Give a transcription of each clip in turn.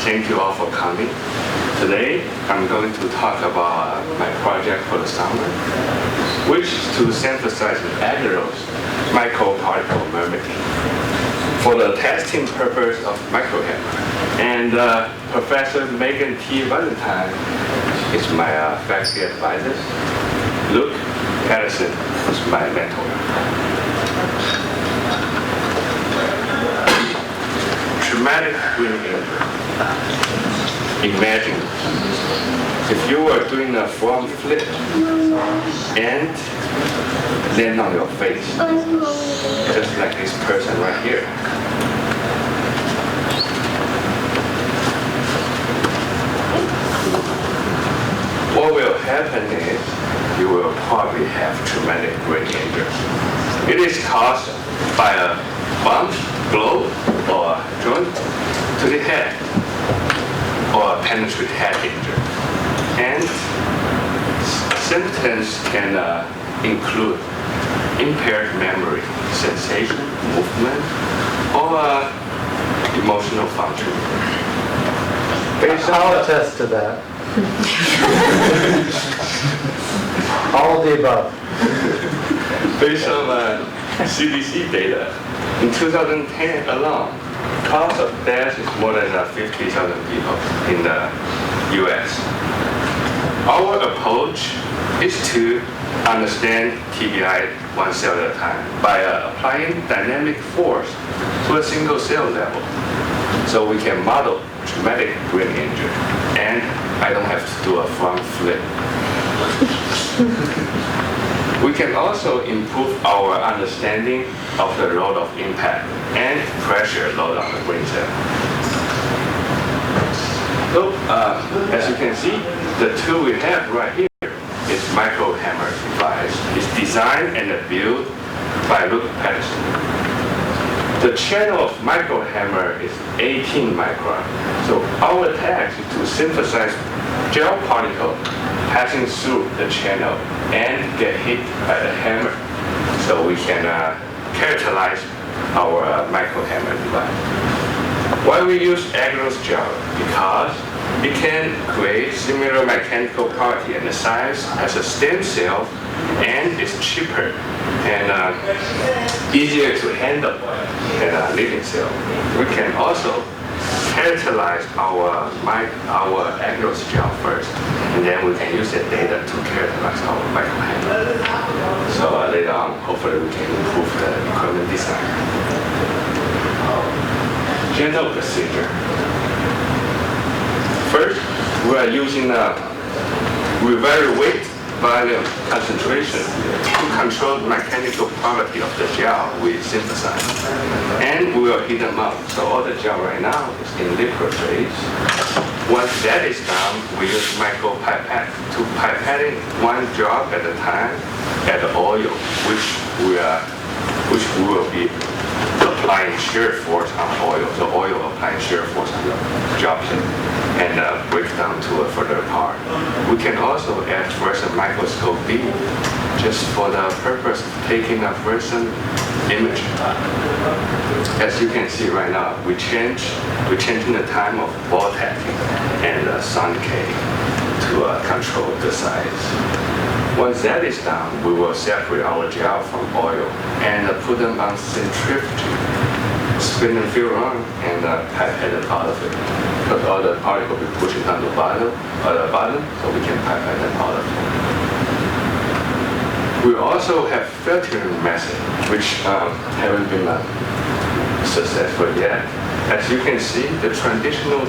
Thank you all for coming. Today, I'm going to talk about my project for the summer, which is to synthesize with Agarose microparticle mimicking for the testing purpose of Microhammer. And Professor Megan T. Valentine is my faculty advisor. Luke Patterson is my mentor. Dramatic green injury. Imagine if you were doing a front flip and land on your face, just like this person right here. What will happen is you will probably have traumatic brain injury. It is caused by a bump, blow, or joint to the head, or a penetrate head injury. And symptoms can include impaired memory, sensation, movement, or emotional function. I'll attest to that. All of the above. Based on CDC data, in 2010 alone, cause of death is more than 50,000 people in the US. Our approach is to understand TBI one cell at a time by applying dynamic force to a single cell level. So we can model traumatic brain injury, and I don't have to do a front flip. We can also improve our understanding of the load of impact and pressure load on the brain cell. So, as you can see, the tool we have right here is Microhammer device. It's designed and built by Luke Patterson. The channel of Microhammer is 18 micron. So our task is to synthesize gel particle passing through the channel and get hit by the hammer, so we can characterize our Microhammer device. Why we use Agarose gel? Because it can create similar mechanical property and the size as a stem cell, and it's cheaper and easier to handle than a living cell. We can also characterize our Agarose gel first, and then we can use the data to characterize our Microhammer. So later on, hopefully we can improve the equipment design. General procedure. First, we are using a reverse weight volume concentration to control the mechanical property of the gel we synthesize. And we will heat them up. So all the gel right now is in liquid phase. Once that is done, we use micropipette to pipetting one drop at a time at the oil, which we will be applying shear force on oil. So oil applying shear force on the droplet and break down to a further part. We can also add fluorescent microscope beam just for the purpose of taking a fluorescent image. As you can see right now, we're changing the time of ball tacking and sun K to control the size. Once that is done, we will separate our gel from oil and put them on centrifuge, spin and fill around, and pipette it out of it. Because all the particles will be pushing down the bottom, so we can pipette them out of it. We also have filtering method, which haven't been successful yet. As you can see, the traditional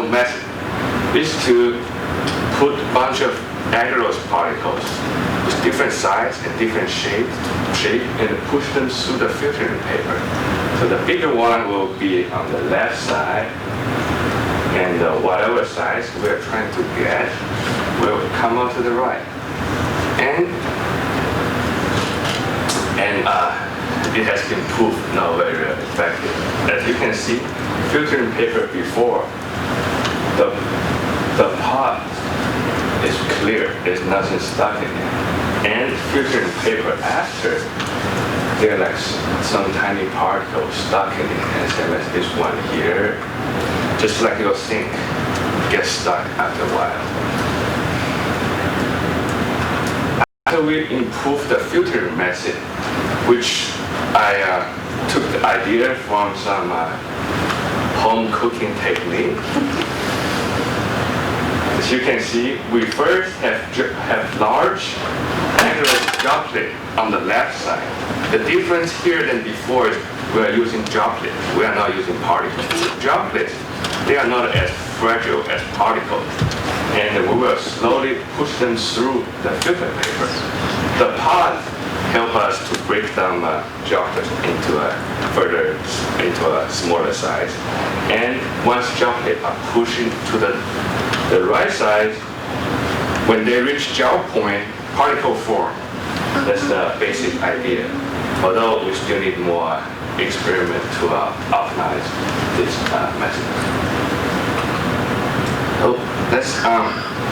method is to put a bunch of Agarose particles with different size and different shape, and push them through the filtering paper. So the bigger one will be on the left side, and whatever size we're trying to get will come out to the right. And it has been proved now very effective. As you can see, filtering paper before, the pot is clear, there's nothing stuck in it. And filtering paper after, there are like some tiny particles stuck in it, and same as this one here, just like your sink gets stuck after a while. After we improved the filtering method, which I took the idea from some home cooking technique. As you can see, we first have large Agarose droplet on the left side. The difference here than before is we are using droplet. We are not using particles. Droplets, they are not as fragile as particles, and we will slowly push them through the filter paper. The pod help us to break down droplets into a smaller size. And once droplets are pushing to the right side, when they reach gel point, particle form. That's the basic idea. Although we still need more experiment to optimize this method. So let's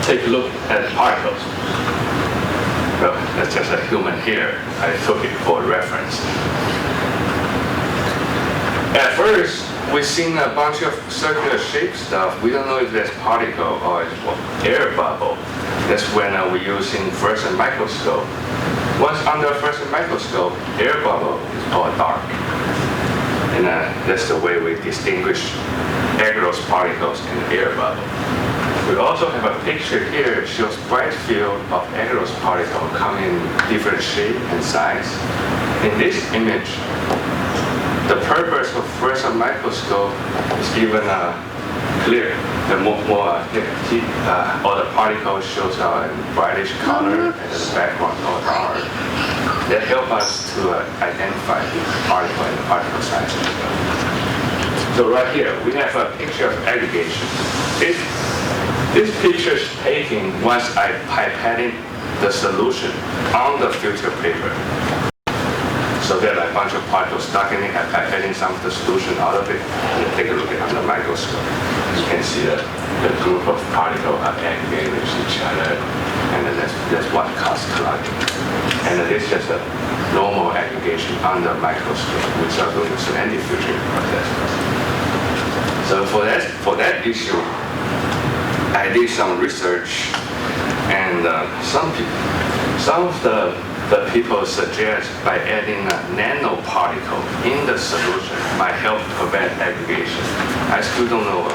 take a look at particles. Well, that's just a human hair. I took it for reference. At first, we've seen a bunch of circular shaped stuff. We don't know if that's particle or it's air bubble. That's when we're using fluorescent microscope. Once under fluorescent microscope, air bubble is all dark. And that's the way we distinguish Agarose particles and air bubble. We also have a picture here that shows bright field of Agarose particle come in different shape and size. In this image, the purpose of fluorescent microscope is even clear. The more all the particles shows a brightish color and the background all dark. That help us to identify the particle and the particle size. So right here, we have a picture of aggregation. This picture is taken once I pipetted the solution on the filter paper. So there are a bunch of particles stuck in it. I pipetted some of the solution out of it, and then take a look at it under the microscope. You can see the group of particles are aggregating with each other, and then that's what causes clogging. And then it's just a normal aggregation under the microscope without doing any filtering process. So for that issue, I did some research, and some of the people suggest by adding a nanoparticle in the solution might help prevent aggregation. I still don't know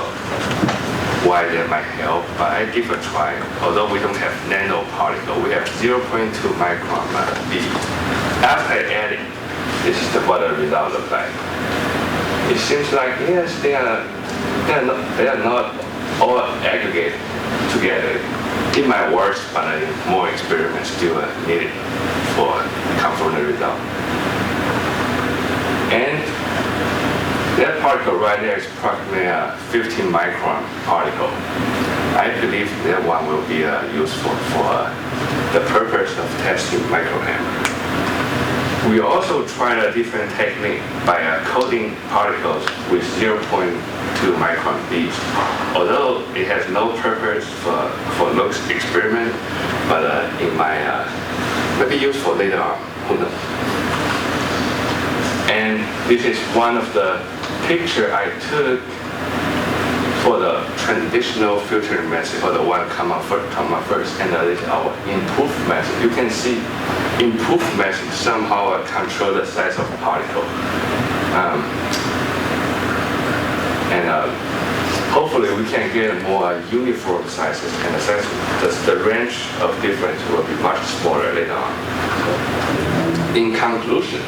why that might help, but I give a try. Although we don't have nanoparticle, we have 0.2 micron bead. After I add it, this is what the result looks like. It seems like yes, they are not all aggregated together. It might work, but more experiments still needed for confirm the result. And that particle right there is approximately a 15 micron particle. I believe that one will be useful for the purpose of testing Microhammer. We also tried a different technique by coating particles with 0.2 micron beads. Although it has no purpose for looks experiment, but it might be useful later on, who knows. And this is one of the picture I took for the traditional filtering method, or the one come up first, and that is our improved method. You can see improved method somehow control the size of particle. Hopefully we can get more uniform sizes, and the range of difference will be much smaller later on. In conclusion,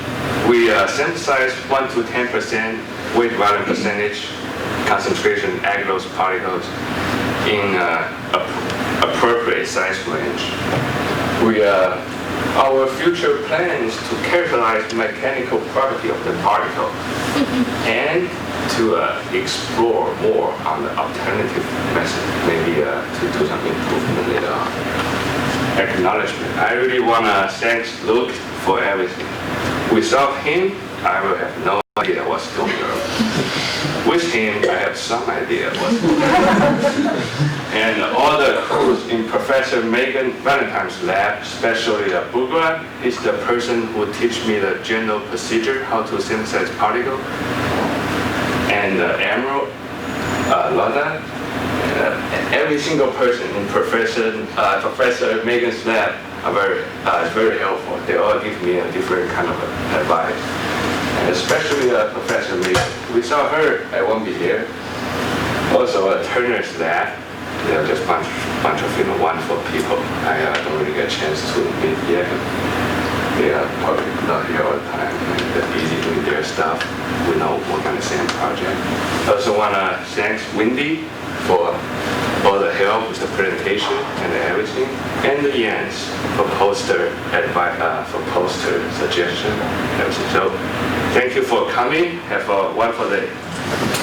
we synthesize 1 to 10% weight volume percentage concentration Agarose particles in appropriate size range. Our future plan is to characterize the mechanical property of the particle and to explore more on the alternative method, maybe to do some improvement later on. Acknowledgement. I really want to thank Luke for everything. Without him, I will have no idea what's going on. With him, I have some idea what. And all the crews in Professor Megan Valentine's lab, especially Bugla, is the person who teach me the general procedure, how to synthesize particle. And Emerald, Lana, every single person in Professor Megan's lab are very helpful. They all give me a different kind of advice. And especially Professor Megan. We saw her at one here. Also Turner's lab. They're just bunch of wonderful people. I don't really get a chance to meet yet. They are probably not here all the time. They're busy doing their stuff. We know work on the same project. I also want to thank Wendy for all the help with the presentation and everything, and the Jens for poster advice, for poster suggestion, everything. So thank you for coming. Have a wonderful day.